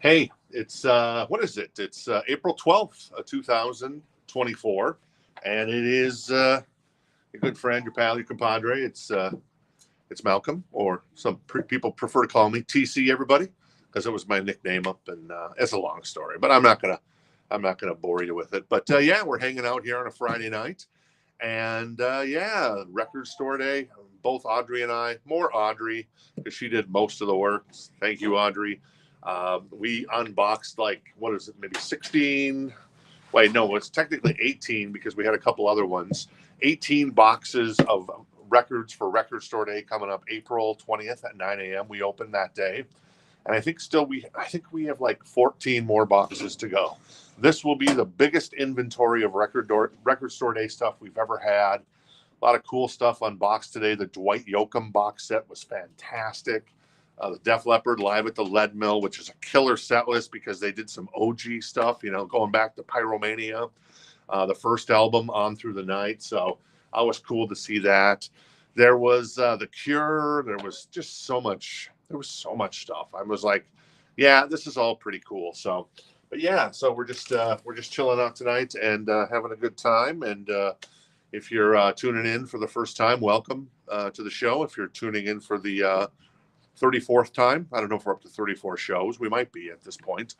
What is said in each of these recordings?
Hey, it's what is it? It's April 12th, 2024, and it is your good friend, your pal, your compadre. It's Malcolm, or people prefer to call me TC. Everybody, because it was my nickname up, and it's a long story, but I'm not gonna bore you with it. But yeah, we're hanging out here on a Friday night, and yeah, record store day. Both Audrey and I, more Audrey, because she did most of the work. Thank you, Audrey. We unboxed like, what is it, maybe 16? Wait, no, it's technically 18 because we had a couple other ones. 18 boxes of records for Record Store Day coming up April 20th at 9 a.m. We opened that day. And I think we have like 14 more boxes to go. This will be the biggest inventory of Record Store Day stuff we've ever had. A lot of cool stuff unboxed today. The Dwight Yoakam box set was fantastic. The Def Leppard Live at the Lead Mill, which is a killer set list because they did some OG stuff, going back to Pyromania, the first album on through the night. So I was cool to see that. There was The Cure. There was just so much. There was so much stuff. I was like, yeah, this is all pretty cool. So, but yeah, so we're just chilling out tonight and having a good time. And if you're tuning in for the first time, welcome to the show. If you're tuning in for the 34th time. I don't know if we're up to 34 shows. We might be at this point.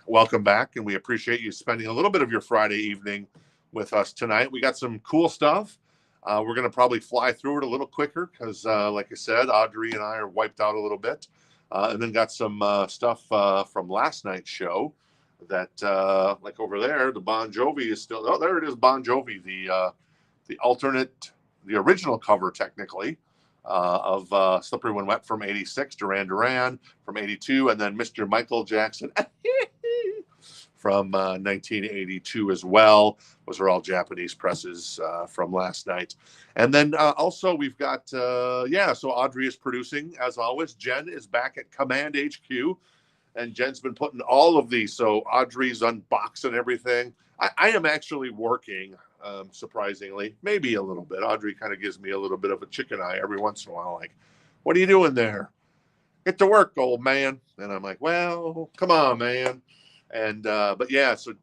Welcome back, and we appreciate you spending a little bit of your Friday evening with us tonight. We got some cool stuff. We're going to probably fly through it a little quicker because, like I said, Audrey and I are wiped out a little bit. And then got some stuff from last night's show that, like over there, the Bon Jovi is still... Oh, there it is, Bon Jovi, the alternate, the original cover, technically, of Slippery When Wet from 86, Duran Duran from 82, and then Mr. Michael Jackson from 1982 as well. Those are all Japanese presses from last night. And then also we've got, so Audrey is producing, as always. Jenn is back at Command HQ, and Jenn's been putting all of these. So Audrey's unboxing everything. I am actually working. Surprisingly, maybe a little bit. Audrey kind of gives me a little bit of a chicken eye every once in a while, like, what are you doing there? Get to work, old man. And I'm like, well, come on, man. And but yeah, so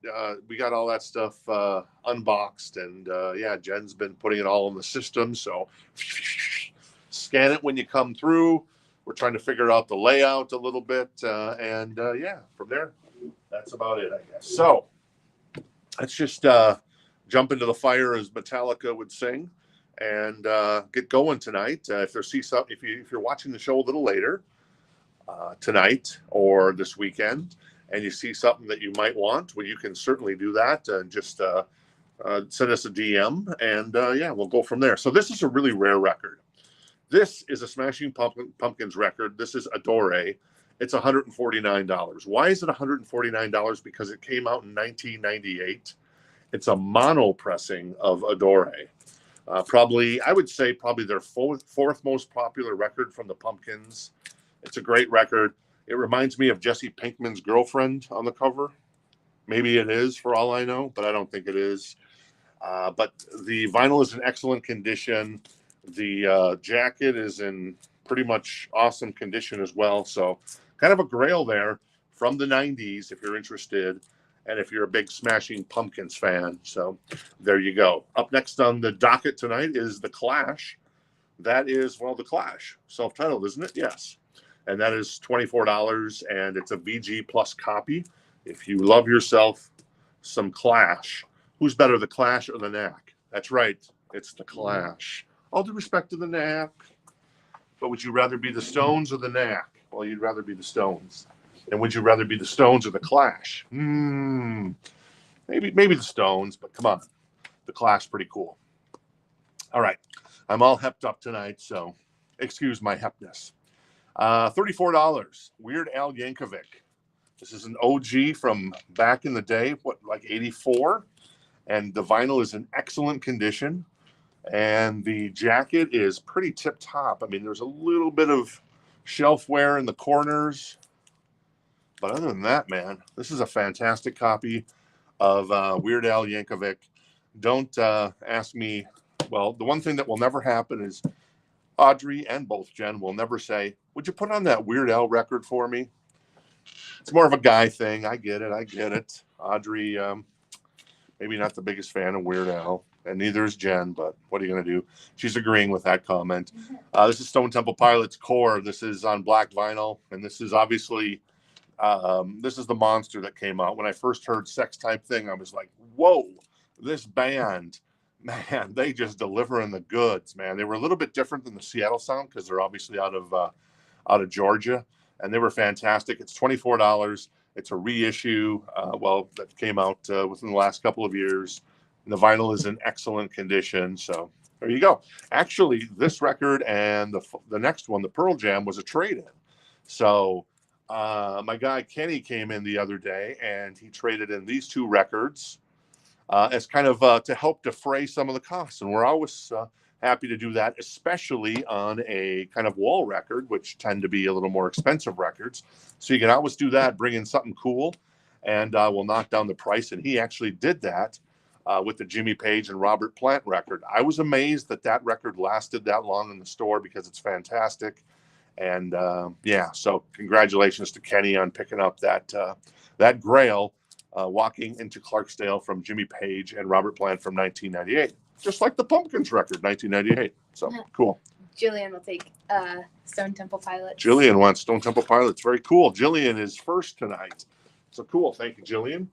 we got all that stuff unboxed, and yeah, Jenn's been putting it all in the system. So scan it when you come through. We're trying to figure out the layout a little bit, and yeah, from there, that's about it, I guess. So let's just jump into the fire, as Metallica would sing, and get going tonight. If you're watching the show a little later tonight or this weekend, and you see something that you might want, well, you can certainly do that, and just send us a DM, and yeah, we'll go from there. So this is a really rare record. This is a Smashing Pumpkins record. This is Adore. It's $149. Why is it $149? Because it came out in 1998. It's a mono pressing of Adore. I would say their fourth most popular record from the Pumpkins. It's a great record. It reminds me of Jesse Pinkman's Girlfriend on the cover. Maybe it is, for all I know, but I don't think it is. But the vinyl is in excellent condition. The jacket is in pretty much awesome condition as well. So kind of a grail there from the 90s if you're interested. And if you're a big Smashing Pumpkins fan. So there you go. Up next on the docket tonight is The Clash. That is, The Clash. Self-titled, isn't it? Yes. And that is $24, and it's a VG Plus copy. If you love yourself some Clash, who's better, The Clash or The Knack? That's right. It's The Clash. All due respect to The Knack. But would you rather be the Stones or The Knack? Well, you'd rather be the Stones. And would you rather be the Stones or the Clash? Maybe the Stones, but come on. The Clash, pretty cool. All right. I'm all hepped up tonight, so excuse my hepness. $34. Weird Al Yankovic. This is an OG from back in the day, like 84? And the vinyl is in excellent condition. And the jacket is pretty tip-top. I mean, there's a little bit of shelf wear in the corners. But other than that, man, this is a fantastic copy of Weird Al Yankovic. Don't ask me. Well, the one thing that will never happen is Audrey and both Jenn will never say, would you put on that Weird Al record for me? It's more of a guy thing. I get it. Audrey, maybe not the biggest fan of Weird Al, and neither is Jenn, but what are you going to do? She's agreeing with that comment. This is Stone Temple Pilots Core. This is on black vinyl, and this is obviously, this is the monster that came out. When I first heard Sex Type Thing, I was like, whoa, this band, man, they just deliver in the goods, man. They were a little bit different than the Seattle sound because they're obviously out of Georgia, and they were fantastic. It's $24. It's a reissue, that came out within the last couple of years. And the vinyl is in excellent condition. So there you go. Actually, this record and the next one, the Pearl Jam, was a trade-in. So my guy Kenny came in the other day, and he traded in these two records as kind of to help defray some of the costs. And we're always happy to do that, especially on a kind of wall record, which tend to be a little more expensive records. So you can always do that, bring in something cool, and we'll knock down the price. And he actually did that with the Jimmy Page and Robert Plant record. I was amazed that record lasted that long in the store because it's fantastic. And so congratulations to Kenny on picking up that grail, Walking into Clarksdale from Jimmy Page and Robert Plant from 1998. Just like the Pumpkins record, 1998. So cool. Jillian will take Stone Temple Pilots. Jillian wants Stone Temple Pilots. Very cool. Jillian is first tonight. So cool. Thank you, Jillian.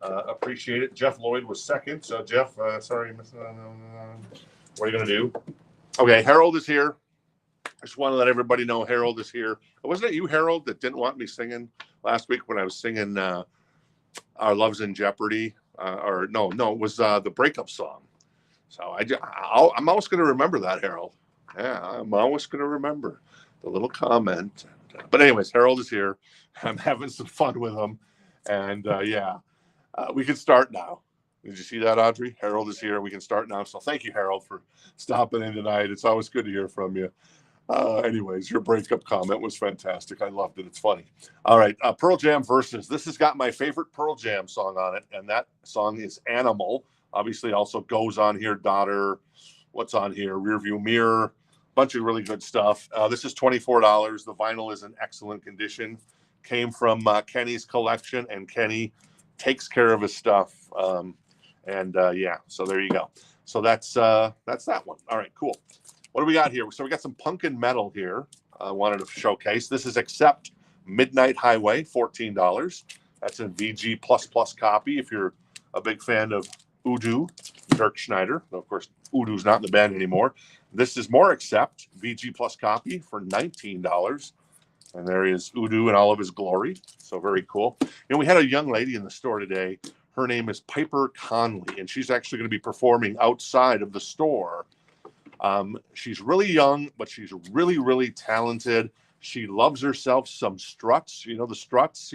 Appreciate it. Jeff Lloyd was second. So Jeff, sorry. What are you going to do? Okay, Harold is here. I just want to let everybody know Harold is here. Wasn't it you, Harold, that didn't want me singing last week when I was singing Our Love's in Jeopardy? No, it was the breakup song. So I'm always going to remember that, Harold. Yeah, I'm always going to remember the little comment. But anyways, Harold is here. I'm having some fun with him. And we can start now. Did you see that, Audrey? Harold is here. We can start now. So thank you, Harold, for stopping in tonight. It's always good to hear from you. Anyways, your breakup comment was fantastic. I loved it. It's funny. All right, Pearl Jam Versus. This has got my favorite Pearl Jam song on it, and that song is Animal. Obviously, also goes on here, Daughter. What's on here? Rearview Mirror. Bunch of really good stuff. This is $24. The vinyl is in excellent condition. Came from Kenny's collection, and Kenny takes care of his stuff. So there you go. So that's that one. All right, cool. What do we got here? So we got some punk and metal here. I wanted to showcase. This is Accept Midnight Highway, $14. That's a VG++ copy if you're a big fan of Udo, Dirk Schneider. Of course, Udo's not in the band anymore. This is More Accept, VG+ copy for $19. And there is Udo in all of his glory. So very cool. We had a young lady in the store today. Her name is Piper Conley, and she's actually going to be performing outside of the store. She's really young, but she's really, really talented. She loves herself some Struts. The Struts,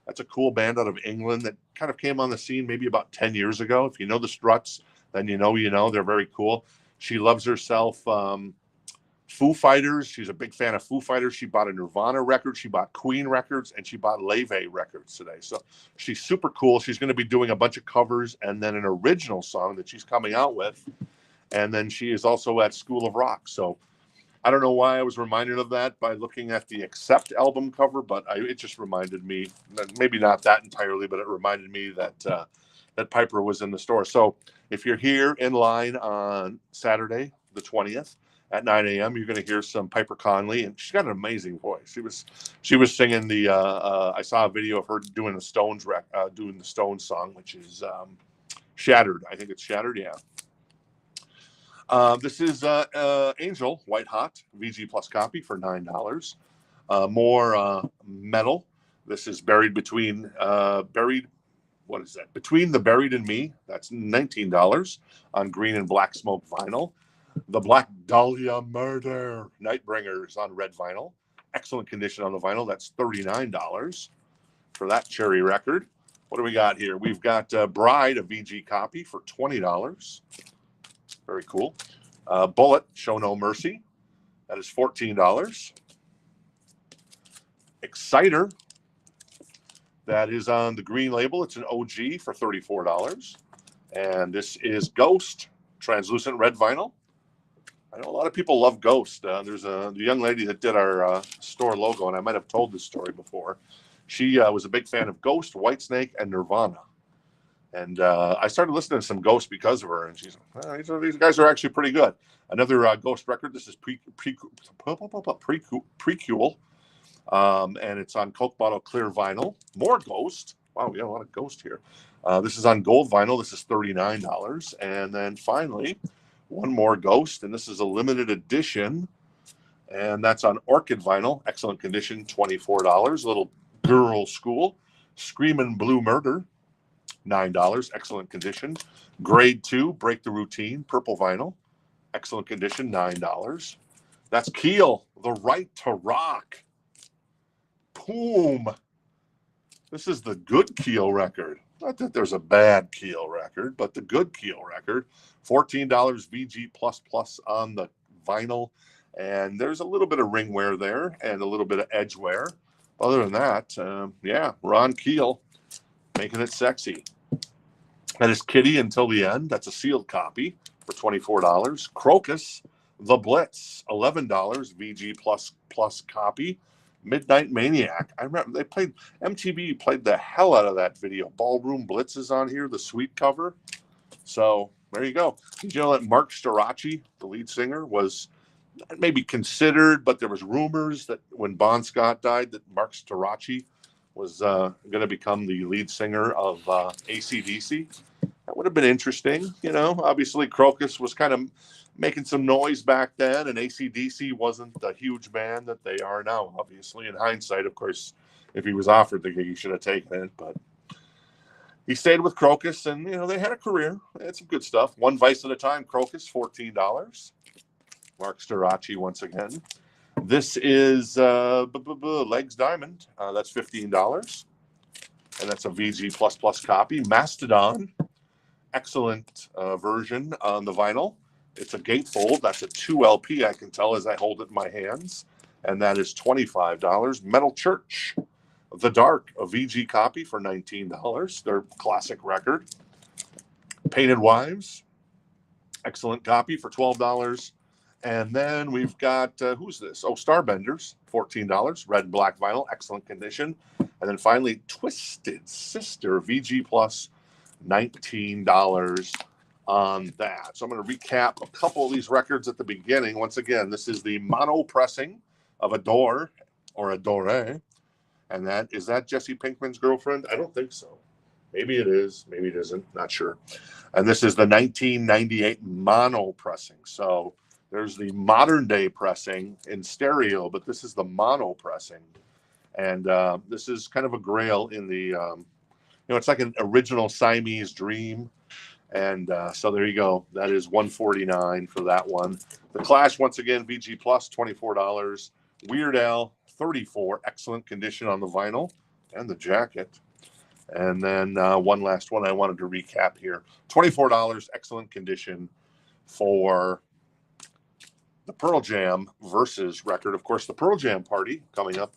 that's a cool band out of England that kind of came on the scene maybe about 10 years ago. If you know the Struts, then you know. They're very cool. She loves herself Foo Fighters. She's a big fan of Foo Fighters. She bought a Nirvana record. She bought Queen records, and she bought Leve records today. So she's super cool. She's going to be doing a bunch of covers and then an original song that she's coming out with. And then she is also at School of Rock. So I don't know why I was reminded of that by looking at the Accept album cover, but it just reminded me, maybe not that entirely, but it reminded me that Piper was in the store. So if you're here in line on Saturday, the 20th at 9 a.m., you're going to hear some Piper Conley, and she's got an amazing voice. She was singing I saw a video of her doing the Stones song, which is Shattered. I think it's Shattered. Yeah. This is Angel White Hot VG+ copy for $9. More metal. This is Between the Buried and Me. That's $19 on green and black smoke vinyl. The Black Dahlia Murder Nightbringers on red vinyl. Excellent condition on the vinyl. That's $39 for that cherry record. What do we got here? We've got Bride, a VG copy for $20. Very cool. Bullet, Show No Mercy. That is $14. Exciter. That is on the green label. It's an OG for $34. And this is Ghost, translucent red vinyl. I know a lot of people love Ghost. There's the young lady that did our store logo, and I might have told this story before. She was a big fan of Ghost, Whitesnake, and Nirvana. And I started listening to some Ghost because of her. And she's like, these guys are actually pretty good. Another Ghost record. This is Precule. And it's on Coke bottle clear vinyl. More Ghost. Wow, we got a lot of Ghost here. This is on gold vinyl. This is $39. And then finally, one more Ghost. And this is a limited edition. And that's on orchid vinyl. Excellent condition, $24. Little girl school. Screamin' Blue Murder. $9. Excellent condition. Grade 2, Break the Routine. Purple vinyl. Excellent condition, $9. That's Keel, The Right to Rock. Boom. This is the good Keel record. Not that there's a bad Keel record, but the good Keel record. $14 VG++ on the vinyl. And there's a little bit of ring wear there and a little bit of edge wear. Other than that, yeah, Ron Keel making it sexy. That is Kitty Until the End. That's a sealed copy for $24. Crocus, The Blitz, $11 VG++ copy. Midnight Maniac. I remember MTV played the hell out of that video. Ballroom Blitz is on here, the suite cover. So there you go. Did you know that Mark Storace, the lead singer, was maybe considered, but there was rumors that when Bon Scott died that Mark Storace was going to become the lead singer of AC/DC. That would have been interesting. You know, obviously Crocus was kind of making some noise back then, and AC/DC wasn't the huge band that they are now. Obviously, in hindsight, of course, if he was offered the gig, he should have taken it. But he stayed with Crocus, and you know they had a career. They had some good stuff. One Vice at a Time, Crocus, $14. Mark Storace once again. This is Legs Diamond. That's $15, and that's a VG++ copy. Mastodon, excellent version on the vinyl. It's a gatefold. That's a 2 LP, I can tell as I hold it in my hands. And that is $25. Metal Church, The Dark, a VG copy for $19. Their classic record. Painted Wives, excellent copy for $12. And then we've got, who's this? Oh, Starbenders, $14. Red and black vinyl, excellent condition. And then finally, Twisted Sister, VG+, $19 on that. So I'm going to recap a couple of these records at the beginning. Once again, this is the mono pressing of Adore or Adore. And is that Jesse Pinkman's girlfriend? I don't think so. Maybe it is. Maybe it isn't. Not sure. And this is the 1998 mono pressing. So there's the modern day pressing in stereo, but this is the mono pressing. And this is kind of a grail in the, it's like an original Siamese Dream. And so there you go. That is $149 for that one. The Clash, once again, VG+, $24. Weird Al, $34. Excellent condition on the vinyl and the jacket. And then one last one I wanted to recap here. $24, excellent condition for the Pearl Jam Versus record. Of course, the Pearl Jam party coming up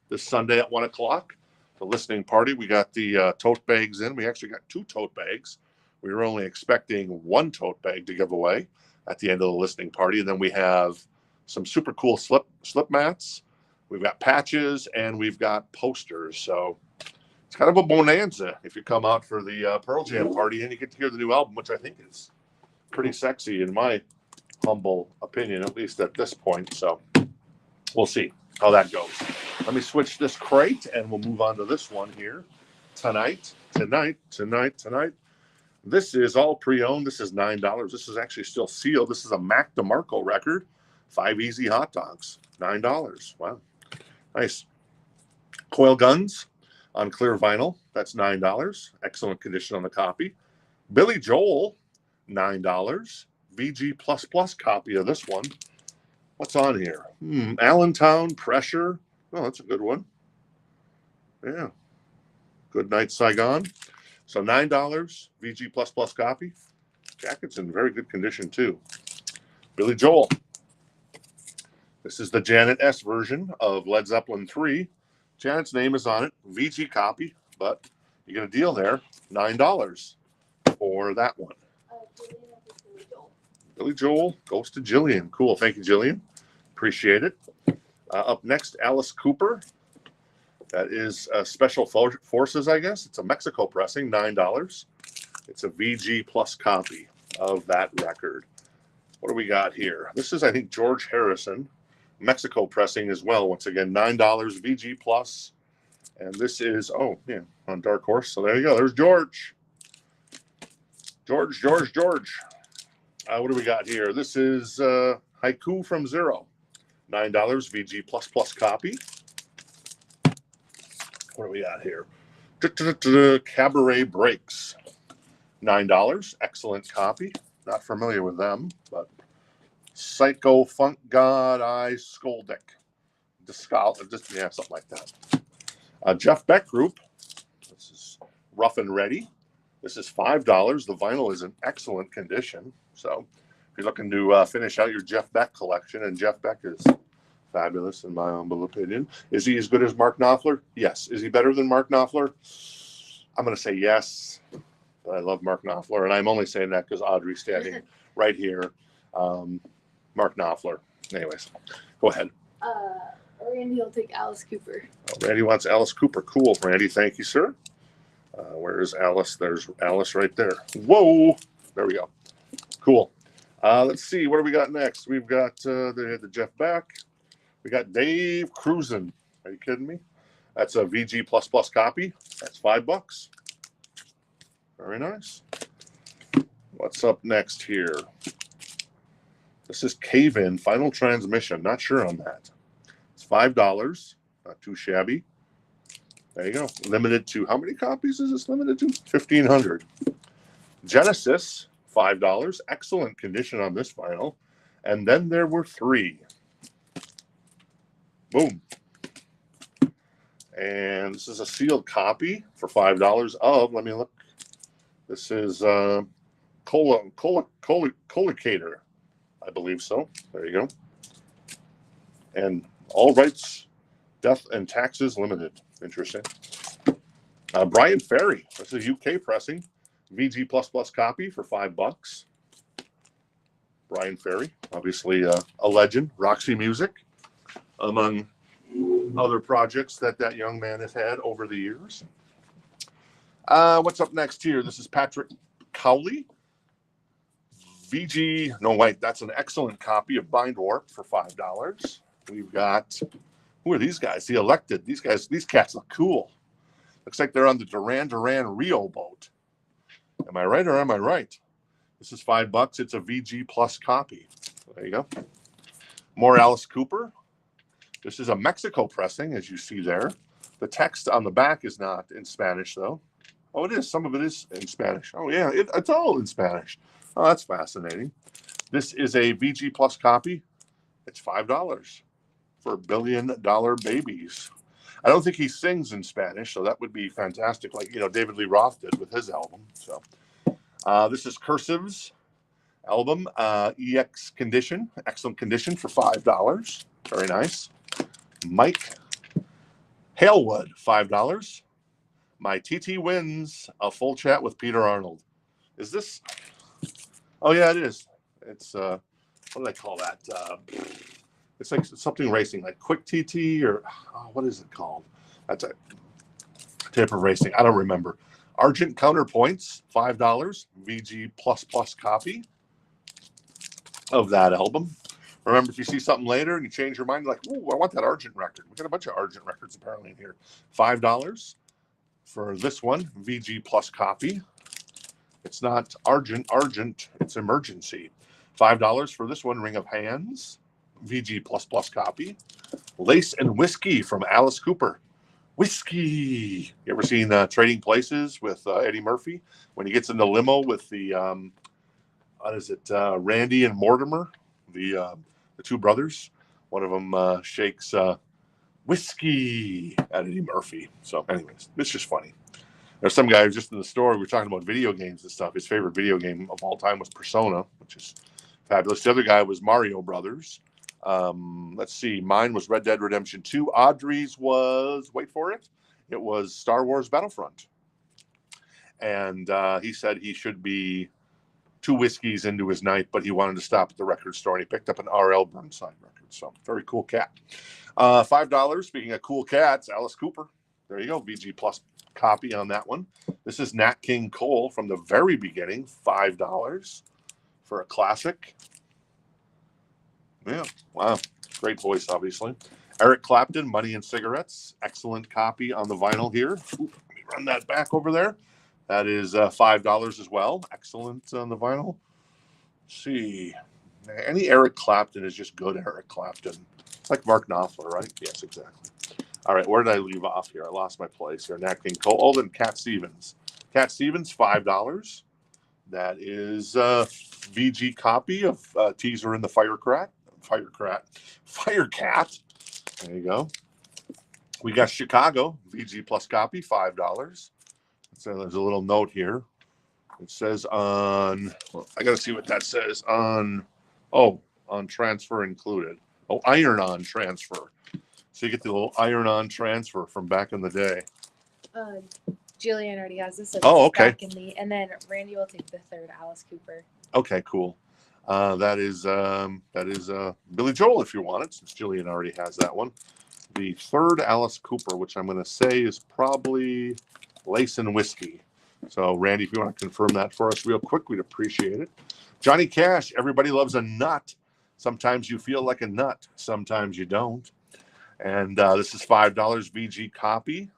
this Sunday at 1 o'clock. The listening party. We got the tote bags in. We actually got 2 tote bags. We were only expecting 1 tote bag to give away at the end of the listening party. And then we have some super cool slip mats. We've got patches and we've got posters. So it's kind of a bonanza if you come out for the Pearl Jam party and you get to hear the new album, which I think is pretty sexy in my humble opinion, at least at this point. So we'll see how that goes. Let me switch this crate and we'll move on to this one here. Tonight. This is all pre-owned. This is $9. This is actually still sealed. This is a Mac DeMarco record. 5 Easy Hot Dogs. $9. Wow. Nice. Coil Guns on clear vinyl. That's $9. Excellent condition on the copy. Billy Joel, $9. VG++ copy of this one. What's on here? Allentown Pressure. Oh, that's a good one. Yeah. Good Night Saigon. So $9, VG++ copy. Jacket's in very good condition too. Billy Joel. This is the Janet S version of Led Zeppelin 3. Janet's name is on it. VG copy, but you get a deal there. $9 for that one. Billy Joel goes to Jillian. Cool. Thank you, Jillian. Appreciate it. Up next, Alice Cooper. That is Special Forces, I guess. It's a Mexico pressing, $9. It's a VG plus copy of that record. What do we got here? This is, I think, George Harrison, Mexico pressing as well. Once again, $9 VG plus. And this is, oh, yeah, on Dark Horse. So there you go. There's George. George. What do we got here? This is Haiku from Zero. $9 VG plus copy. What do we got here? Cabaret Breaks. $9. Excellent copy. Not familiar with them, but Psycho Funk God I Skoldick. Yeah, something like that. Jeff Beck Group. This is Rough and Ready. This is $5. The vinyl is in excellent condition. So if you're looking to finish out your Jeff Beck collection, and Jeff Beck is fabulous in my humble opinion. Is he as good as Mark Knopfler? Yes. Is he better than Mark Knopfler? I'm going to say yes. But I love Mark Knopfler, and I'm only saying that because Audrey's standing right here. Mark Knopfler. Anyways, go ahead. Randy will take Alice Cooper. Oh, Randy wants Alice Cooper. Cool, Randy. Thank you, sir. Where is Alice? There's Alice right there. Whoa. There we go. Cool. Let's see. What do we got next? We've got the Jeff Beck. We got Dave Cruisin'. Are you kidding me? That's a VG plus copy. That's $5. Very nice. What's up next here? This is Cave In Final Transmission. Not sure on that. It's $5. Not too shabby. There you go. Limited to, how many copies is this limited to? 1,500. Genesis, $5. Excellent condition on this vinyl. And then there were 3. Boom. And this is a sealed copy for $5 of, let me look. This is Colocator, I believe so. There you go. And all rights, death, and taxes limited. Interesting. Brian Ferry. This is UK pressing. VG plus copy for $5. Brian Ferry, obviously a legend. Roxy Music, among other projects that young man has had over the years. What's up next here? This is Patrick Cowley. VG, no wait, that's an excellent copy of Bind Warp for $5. We've got, who are these guys? The Elected. These cats look cool. Looks like they're on the Duran Duran Rio boat. Am I right or am I right? This is $5. It's a VG plus copy. There you go. More Alice Cooper. This is a Mexico pressing, as you see there. The text on the back is not in Spanish, though. Oh, it is. Some of it is in Spanish. Oh, yeah. It's all in Spanish. Oh, that's fascinating. This is a VG plus copy. It's $5 for $1 Billion Babies. I don't think he sings in Spanish, so that would be fantastic, like, David Lee Roth did with his album. So this is Cursive's album, EX Condition, excellent condition for $5. Very nice. Mike Halewood, $5. My TT Wins, a full chat with Peter Arnold. Is this? Oh, yeah, it is. It's, what do they call that? It's like something racing, like Quick TT or what is it called? That's a type of racing. I don't remember. Argent Counterpoints, $5. VG plus copy of that album. Remember, if you see something later and you change your mind, you're like, ooh, I want that Argent record. We got a bunch of Argent records apparently in here. $5 for this one, VG plus copy. It's not Argent, it's Emergency. $5 for this one, Ring of Hands, VG plus copy. Lace and Whiskey from Alice Cooper. Whiskey. You ever seen Trading Places with Eddie Murphy? When he gets in the limo with the, what is it, Randy and Mortimer, the two brothers. One of them shakes whiskey at Eddie Murphy. So anyways, it's just funny. There's some guy who's just in the store. We were talking about video games and stuff. His favorite video game of all time was Persona, which is fabulous. The other guy was Mario Brothers. Let's see. Mine was Red Dead Redemption 2. Audrey's was, wait for it, it was Star Wars Battlefront. And he said he should be 2 whiskeys into his night, but he wanted to stop at the record store, and he picked up an R.L. Burnside record. So very cool cat. $5. Speaking of cool cats, Alice Cooper. There you go. VG Plus copy on that one. This is Nat King Cole from the very beginning. $5 for a classic. Yeah. Wow. Great voice, obviously. Eric Clapton, Money and Cigarettes. Excellent copy on the vinyl here. Ooh, let me run that back over there. That is $5 as well. Excellent on the vinyl. Let's see. Any Eric Clapton is just good Eric Clapton. It's like Mark Knopfler, right? Yes, exactly. All right, where did I leave off here? I lost my place here. Nat King Cole. Oh, then Cat Stevens. Cat Stevens, $5. That is a VG copy of Teaser in the Firecat. There you go. We got Chicago, VG Plus copy, $5. So there's a little note here. It says on, well, I got to see what that says on transfer included. Oh, iron-on transfer. So you get the little iron-on transfer from back in the day. Jillian already has this. So Oh, okay. Back in the, and then Randy will take the third, Alice Cooper. Okay, cool. That is Billy Joel if you want it, since Jillian already has that one. The third Alice Cooper, which I'm going to say is probably Lace and Whiskey. So, Randy, if you want to confirm that for us real quick, we'd appreciate it. Johnny Cash, Everybody Loves a Nut. Sometimes you feel like a nut, sometimes you don't. And this is $5 VG copy.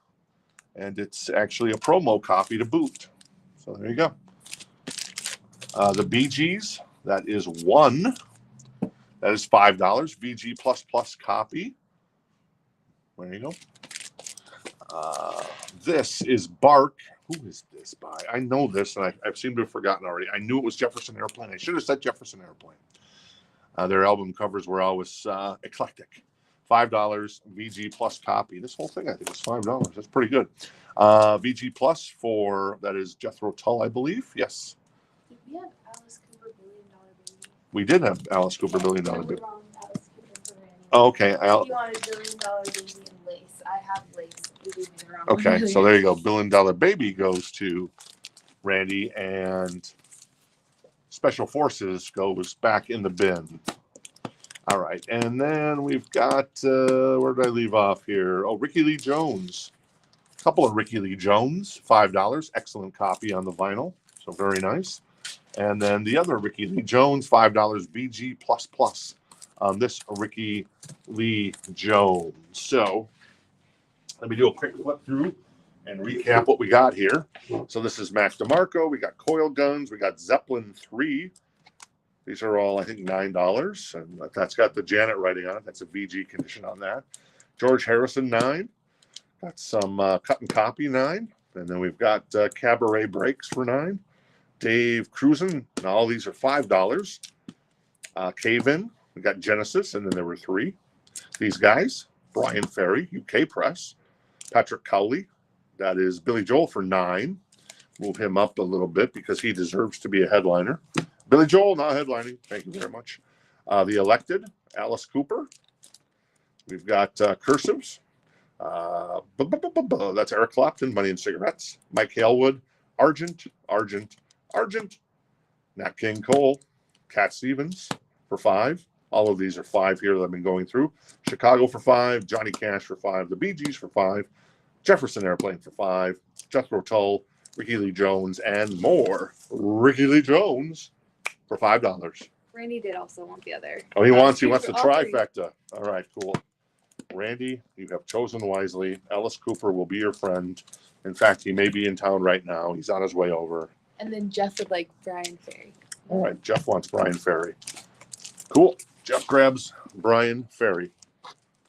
And it's actually a promo copy to boot. So there you go. The Bee Gees, that is one. That is $5 VG plus copy. There you go. This is Bark. Who is this by? I know this, and I seem to have forgotten already. I knew it was Jefferson Airplane. I should have said Jefferson Airplane. Their album covers were always eclectic. $5 VG Plus copy. This whole thing, I think, was $5. That's pretty good. VG Plus for, that is Jethro Tull, I believe. Yes. Did we have Alice Cooper $1 Billion Baby? We did have Alice Cooper $1 Billion Baby. Wrong, Alice Cooper for Randy. Oh, okay. You wanted $1 Billion Baby and Lace. I have Lace. You gave me the wrong Okay, one. so there you go. $1 Billion Baby goes to Randy, and Special Forces goes back in the bin. All right, and then we've got, where did I leave off here? Oh, Ricky Lee Jones. A couple of Ricky Lee Jones, $5. Excellent copy on the vinyl, so very nice. And then the other Ricky Lee Jones, $5 VG plus on this Ricky Lee Jones. So let me do a quick flip through and recap what we got here. So this is Max DeMarco. We got Coil Guns. We got Zeppelin 3. These are all, I think, $9. And that's got the Janet writing on it. That's a VG condition on that. George Harrison, $9. Got some Cut and Copy, $9. And then we've got Cabaret Breaks for $9. Dave Cruisin', and all these are $5. Cave In, we got Genesis, and then there were 3. These guys, Brian Ferry, UK Press. Patrick Cowley, that is Billy Joel for $9. Move him up a little bit because he deserves to be a headliner. Billy Joel, not headlining. Thank you very much. The Elected, Alice Cooper. We've got Cursives. That's Eric Clapton, Money and Cigarettes. Mike Halewood, Argent. Nat King Cole, Cat Stevens for $5. All of these are $5 here that I've been going through. Chicago for $5. Johnny Cash for $5. The Bee Gees for $5. Jefferson Airplane for $5. Jethro Tull, Ricky Lee Jones, and more Ricky Lee Jones for $5. Randy did also want the other. Oh, he wants the Audrey. trifecta. All right, cool. Randy, you have chosen wisely. Alice Cooper will be your friend. In fact, he may be in town right now. He's on his way over. And then Jeff would like Brian Ferry. All right, Jeff wants Brian Ferry. Cool. Jeff grabs Brian Ferry.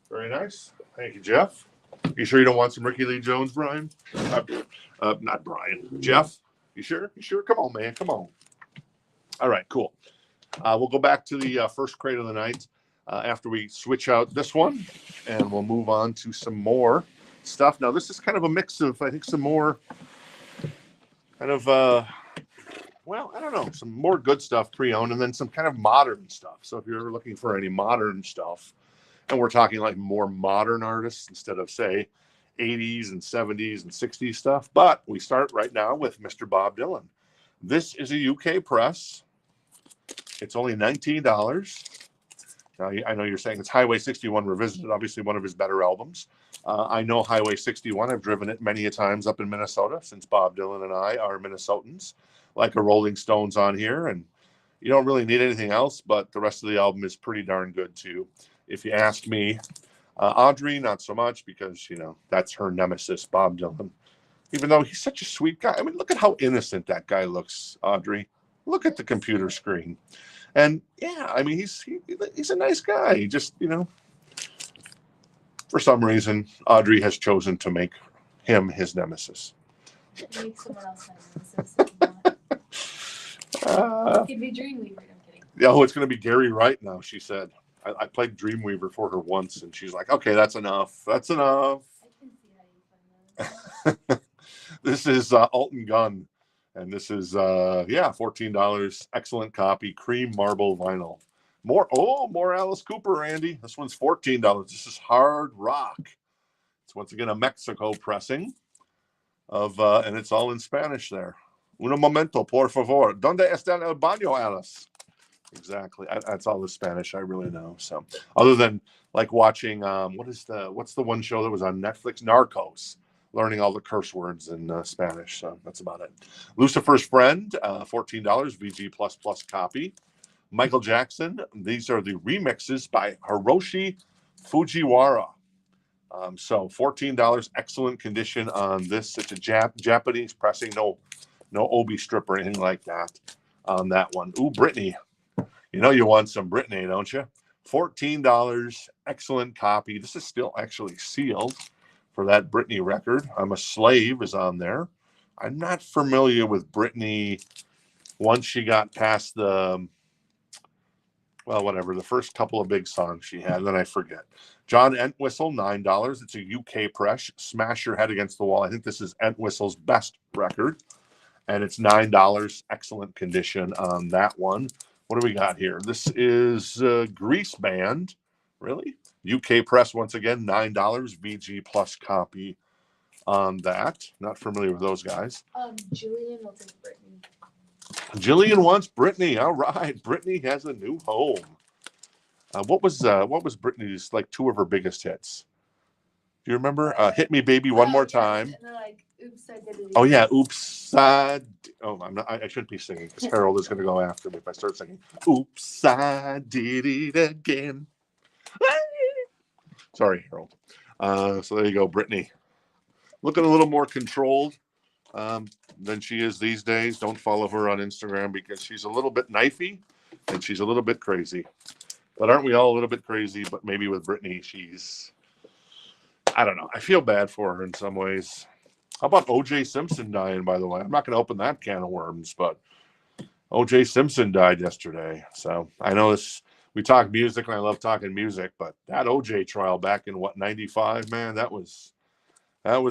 Very nice. Thank you, Jeff. You sure you don't want some Ricky Lee Jones, Brian? Not Brian. Jeff, you sure? You sure? Come on, man. Come on. All right, cool. We'll go back to the first crate of the night after we switch out this one, and we'll move on to some more stuff. Now, this is kind of a mix of, I think, some more kind of, well, I don't know, some more good stuff pre-owned, and then some kind of modern stuff. So if you're ever looking for any modern stuff, and we're talking like more modern artists instead of, say, 80s and 70s and 60s stuff. But we start right now with Mr. Bob Dylan. This is a UK press. It's only $19. Now, I know you're saying it's Highway 61 Revisited, obviously one of his better albums. I know Highway 61. I've driven it many a times up in Minnesota since Bob Dylan and I are Minnesotans, like a Rolling Stones on here. And you don't really need anything else, but the rest of the album is pretty darn good too, if you ask me. Audrey, not so much, because, that's her nemesis, Bob Dylan. Even though he's such a sweet guy. I mean, look at how innocent that guy looks, Audrey. Look at the computer screen. And yeah, I mean, he's a nice guy. He just, for some reason, Audrey has chosen to make him his nemesis. Make someone else my nemesis if you want. It could be Dreamweaver. I'm kidding. Oh, it's going to be Gary Wright now, she said. I played Dreamweaver for her once, and she's like, okay, that's enough. That's enough. I can see how you find that. This is Alton Gunn, and this is, $14. Excellent copy, cream marble vinyl. More Alice Cooper, Andy. This one's $14. This is Hard Rock. It's once again a Mexico pressing of, and it's all in Spanish there. Un momento, por favor. ¿Dónde está el baño, Alice? Exactly. That's all the Spanish I really know. So, other than like watching, what's the one show that was on Netflix? Narcos. Learning all the curse words in Spanish. So that's about it. Lucifer's Friend, $14, VG++ copy. Michael Jackson. These are the remixes by Hiroshi Fujiwara. So $14, excellent condition on this. It's a Japanese pressing, no Obi strip or anything like that on that one. Ooh, Britney. You want some Britney, don't you? $14, excellent copy. This is still actually sealed for that Britney record. I'm a Slave is on there. I'm not familiar with Britney once she got past the first couple of big songs she had, then I forget. John Entwistle, $9. It's a UK press. Smash Your Head Against the Wall. I think this is Entwistle's best record, and it's $9. Excellent condition on that one. What do we got here? This is Grease Band. Really? UK press, once again, $9. VG plus copy on that. Not familiar with those guys. Jillian will take Britney. Jillian wants Britney. All right. Britney has a new home. What was Britney's, like, two of her biggest hits? Do you remember? Hit Me Baby One More Time. And then, like, Oops, I Did It Again. Oh, yeah. Oops, I shouldn't be singing, because Harold is going to go after me if I start singing. Oops, I did it again. Sorry, Harold. So there you go, Britney. Looking a little more controlled than she is these days. Don't follow her on Instagram because she's a little bit knifey and she's a little bit crazy. But aren't we all a little bit crazy? But maybe with Britney, I don't know. I feel bad for her in some ways. How about O.J. Simpson dying, by the way? I'm not going to open that can of worms, but O.J. Simpson died yesterday. So I know this. We talk music, and I love talking music, but that O.J. trial back in, 95, man, that was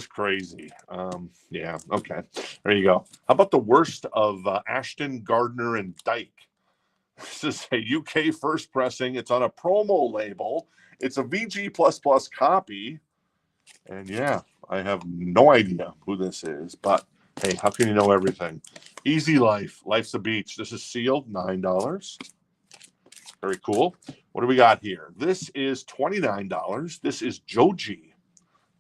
crazy. Yeah, okay. There you go. How about the worst of Ashton, Gardner, and Dyke? This is a UK first pressing. It's on a promo label. It's a VG++ copy. And yeah, I have no idea who this is, but hey, how can you know everything? Easy Life. Life's a Beach. This is sealed, $9. Very cool. What do we got here? This is $29. This is Joji,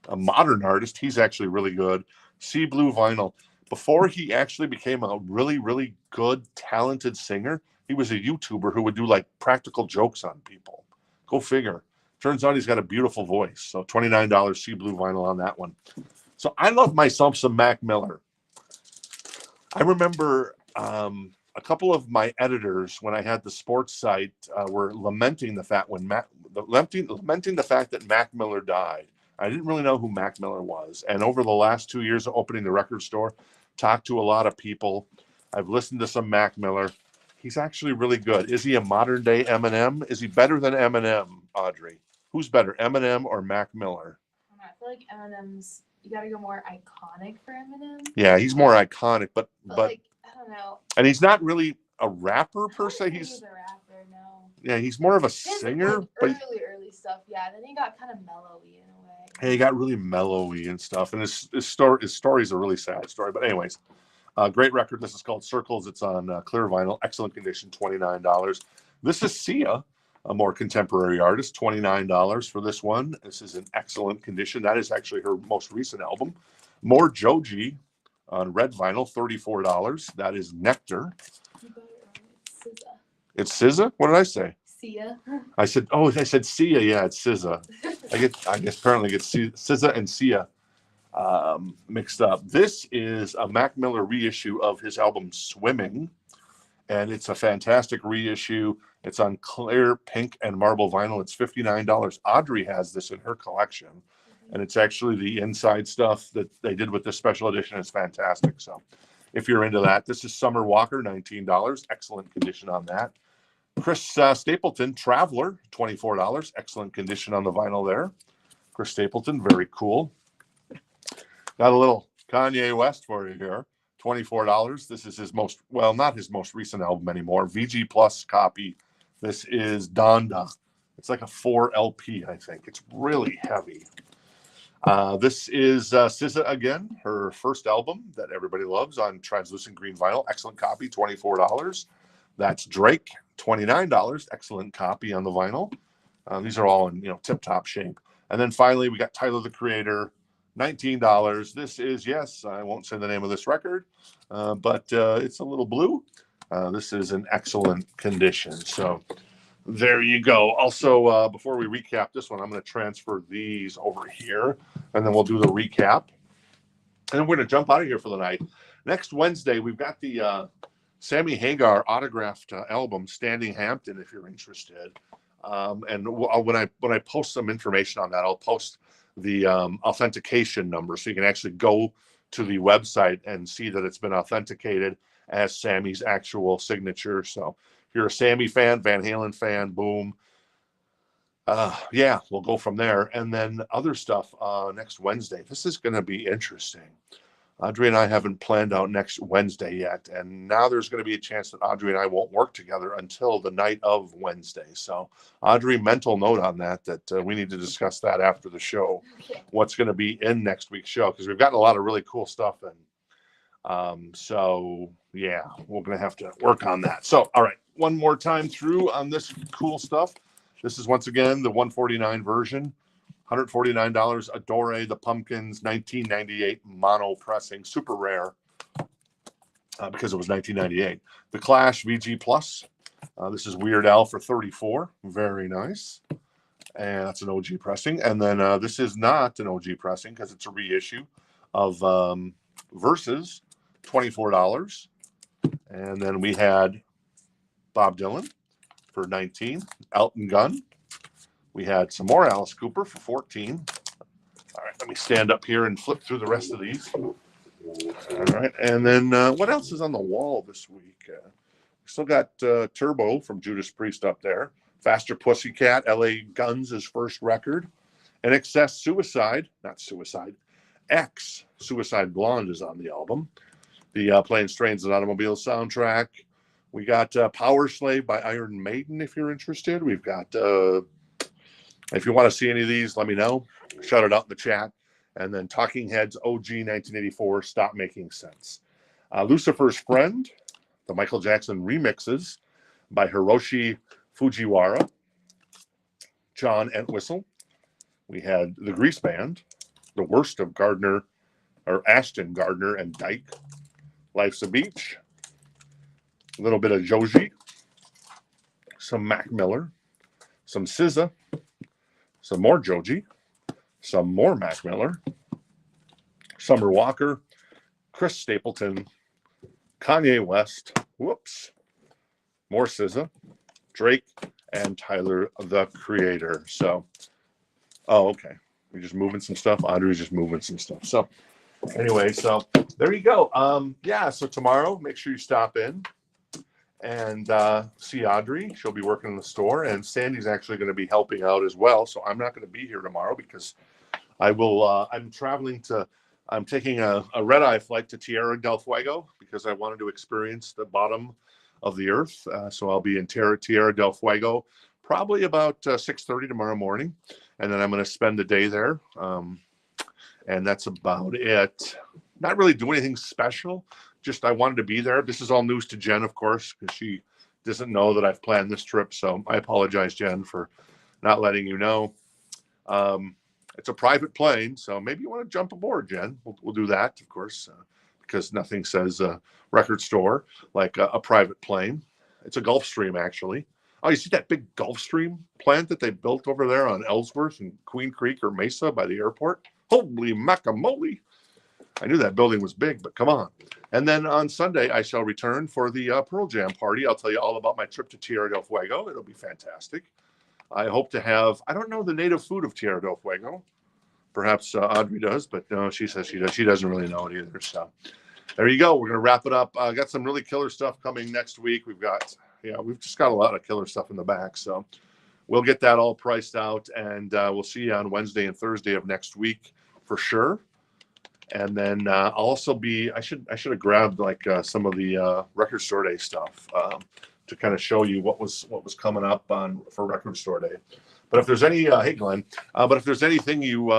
a modern artist. He's actually really good. Sea Blue vinyl. Before he actually became a really, really good, talented singer, he was a YouTuber who would do like practical jokes on people. Go figure. Turns out he's got a beautiful voice. So $29 Sea Blue vinyl on that one. So I love myself some Mac Miller. I remember a couple of my editors, when I had the sports site, were lamenting the fact that Mac Miller died. I didn't really know who Mac Miller was. And over the last 2 years of opening the record store, talked to a lot of people. I've listened to some Mac Miller. He's actually really good. Is he a modern day Eminem? Is he better than Eminem, Audrey? Who's better, Eminem or Mac Miller? I feel like Eminem's, you gotta go more iconic for Eminem. Yeah, he's more iconic, but like, I don't know. And he's not really a rapper per se. He's a rapper, no. Yeah, he's more of a singer. Like early stuff, yeah. Then he got kind of mellowy in a way. Hey, he got really mellowy and stuff. And his story is a really sad story. But anyways, great record. This is called Circles. It's on clear vinyl, excellent condition, $29. This is Sia. a more contemporary artist, $29 for this one. This is in excellent condition. That is actually her most recent album. More Joji on red vinyl, $34. That is Nectar. You got it wrong. It's SZA? What did I say? Sia. I said Sia. Yeah, it's SZA. I guess apparently get SZA and Sia mixed up. This is a Mac Miller reissue of his album Swimming, and it's a fantastic reissue. It's on clear pink and marble vinyl. It's $59. Audrey has this in her collection, and it's actually the inside stuff that they did with this special edition. It's fantastic. So if you're into that, this is Summer Walker, $19. Excellent condition on that. Chris Stapleton, Traveler, $24. Excellent condition on the vinyl there. Chris Stapleton, very cool. Got a little Kanye West for you here. $24. This is his most, well, not his most recent album anymore. VG Plus copy. This is Donda. It's like a 4 LP, I think. It's really heavy. This is SZA again, her first album that everybody loves on translucent green vinyl. Excellent copy, $24. That's Drake, $29. Excellent copy on the vinyl. These are all in tip-top shape. And then finally, we got Tyler the Creator, $19. This is, yes, I won't say the name of this record, but it's a little blue. This is in excellent condition. So there you go. Also, before we recap this one, I'm going to transfer these over here, and then we'll do the recap. And then we're going to jump out of here for the night. Next Wednesday, we've got the Sammy Hagar autographed album, Standing Hampton, if you're interested. And when I post some information on that, I'll post the authentication number, so you can actually go to the website and see that it's been authenticated as Sammy's actual signature. So if you're a Sammy fan, Van Halen fan, boom. Yeah, we'll go from there. And then other stuff next Wednesday. This is going to be interesting. Audrey and I haven't planned out next Wednesday yet. And now there's going to be a chance that Audrey and I won't work together until the night of Wednesday. So Audrey, mental note on that we need to discuss that after the show. Okay. What's going to be in next week's show, because we've gotten a lot of really cool stuff in. So yeah, we're going to have to work on that. So, all right, one more time through on this cool stuff. This is once again the 149 version. $149. Adore the Pumpkins 1998 mono pressing, super rare because it was 1998. The Clash VG Plus. This is Weird Al for $34. Very nice. And that's an OG pressing. And then this is not an OG pressing because it's a reissue of Versus, $24. And then we had Bob Dylan for $19. Elton Gunn. We had some more Alice Cooper for $14. All right, let me stand up here and flip through the rest of these. All right, and then what else is on the wall this week? We still got Turbo from Judas Priest up there. Faster Pussycat, LA Guns' first record. NXS Suicide, not Suicide, X Suicide Blonde is on the album. The Planes, Trains, and Automobiles soundtrack. We got Power Slave by Iron Maiden, if you're interested. We've got... if you want to see any of these, let me know. Shout it out in the chat. And then Talking Heads OG 1984, Stop Making Sense. Lucifer's Friend, the Michael Jackson remixes by Hiroshi Fujiwara, John Entwistle. We had the Grease Band, The Worst of Gardner, or Ashton Gardner and Dyke. Life's a Beach. A little bit of Joji. Some Mac Miller. Some SZA. Some more Joji, some more Mac Miller, Summer Walker, Chris Stapleton, Kanye West, whoops, more SZA, Drake, and Tyler the Creator. So, oh, okay. We're just moving some stuff. Audrey's just moving some stuff. So, anyway, so there you go. Yeah, so tomorrow, make sure you stop in and see Audrey. She'll be working in the store, and Sandy's actually going to be helping out as well. So I'm not going to be here tomorrow because I will. I'm taking a red-eye flight to Tierra del Fuego because I wanted to experience the bottom of the earth. So I'll be in Tierra del Fuego probably about 6:30 tomorrow morning, and then I'm going to spend the day there. And that's about it. Not really do anything special. Just I wanted to be there. This is all news to Jenn, of course, because she doesn't know that I've planned this trip. So I apologize, Jen, for not letting you know. It's a private plane, so maybe you want to jump aboard, Jen. We'll do that, of course, because nothing says a record store like a private plane. It's a Gulfstream, actually. Oh, you see that big Gulfstream plant that they built over there on Ellsworth and Queen Creek or Mesa by the airport? Holy macamole. I knew that building was big, but come on. And then on Sunday, I shall return for the Pearl Jam party. I'll tell you all about my trip to Tierra del Fuego. It'll be fantastic. I hope to have, I don't know the native food of Tierra del Fuego. Perhaps Audrey does, but no, she says she does. She doesn't really know it either. So there you go. We're going to wrap it up. I got some really killer stuff coming next week. We've just got a lot of killer stuff in the back. So we'll get that all priced out, and we'll see you on Wednesday and Thursday of next week for sure. And then I'll also be, I should have grabbed like some of the record store day stuff to kind of show you what was coming up for record store day. But if there's any, hey Glenn, but if there's anything you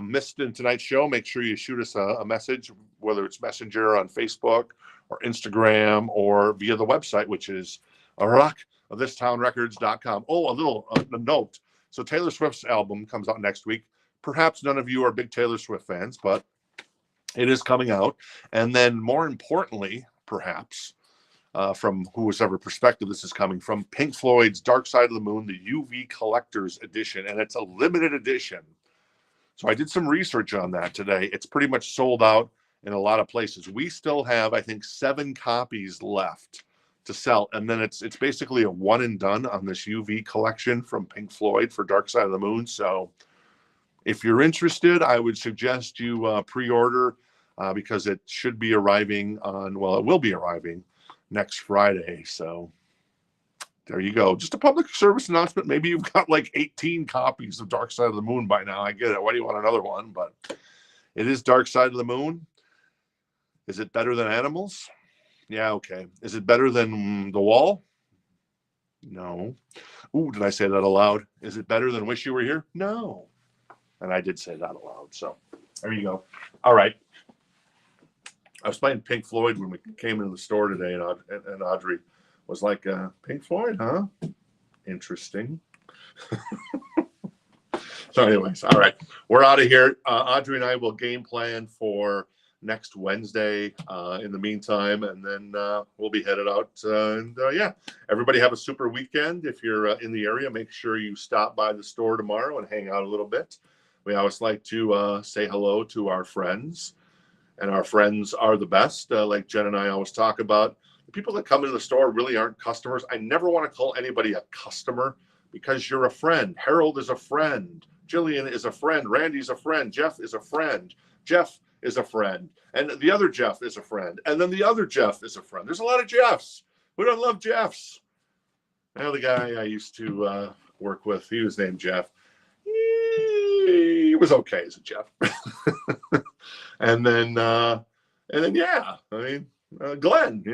missed in tonight's show, make sure you shoot us a message, whether it's Messenger on Facebook or Instagram or via the website, which is rockthistownrecords.com. Oh, a little note. So Taylor Swift's album comes out next week. Perhaps none of you are big Taylor Swift fans, but it is coming out. And then more importantly, perhaps, from whoever perspective this is coming from, Pink Floyd's Dark Side of the Moon, the UV Collector's Edition, and it's a limited edition. So I did some research on that today. It's pretty much sold out in a lot of places. We still have, I think, 7 copies left to sell, and then it's basically a one and done on this UV collection from Pink Floyd for Dark Side of the Moon. So if you're interested, I would suggest you pre-order because it should be arriving it will be arriving next Friday. So there you go. Just a public service announcement. Maybe you've got like 18 copies of Dark Side of the Moon by now. I get it. Why do you want another one? But it is Dark Side of the Moon. Is it better than Animals? Yeah, okay. Is it better than The Wall? No. Ooh, did I say that aloud? Is it better than Wish You Were Here? No. And I did say that aloud. So there you go. All right. I was playing Pink Floyd when we came into the store today, and Audrey was like, Pink Floyd, huh? Interesting. So anyways, all right. We're out of here. Audrey and I will game plan for next Wednesday in the meantime, and then we'll be headed out. Yeah, everybody have a super weekend. If you're in the area, make sure you stop by the store tomorrow and hang out a little bit. We always like to say hello to our friends. And our friends are the best. Like Jen and I always talk about, the people that come into the store really aren't customers. I never want to call anybody a customer because you're a friend. Harold is a friend. Jillian is a friend. Randy's a friend. Jeff is a friend. Jeff is a friend. And the other Jeff is a friend. And then the other Jeff is a friend. There's a lot of Jeffs. We don't love Jeffs. Now the guy I used to work with, he was named Jeff. He was okay as a Jeff. And then, yeah, I mean, Glenn,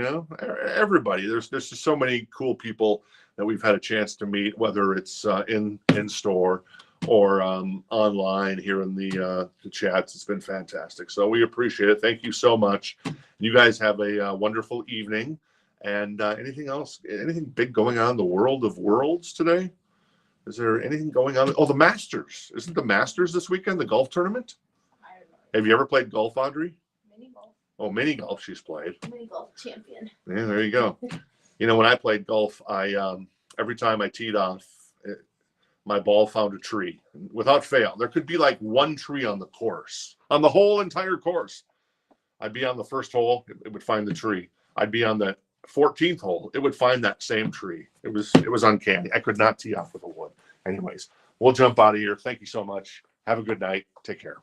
everybody. There's just so many cool people that we've had a chance to meet, whether it's in store or online here in the chats. It's been fantastic. So we appreciate it. Thank you so much. You guys have a wonderful evening. And anything else? Anything big going on in the world of worlds today? Is there anything going on? Oh, the Masters. Isn't the Masters this weekend, the golf tournament? I don't know. Have you ever played golf, Audrey? Mini golf. Oh, mini golf she's played. Mini golf champion. Yeah, there you go. When I played golf, I every time I teed off, my ball found a tree without fail. There could be like one tree on the course, on the whole entire course. I'd be on the first hole, it would find the tree. I'd be on the 14th hole, it would find that same tree. It was uncanny. I could not tee off with a wood. Anyways, we'll jump out of here. Thank you so much. Have a good night. Take care.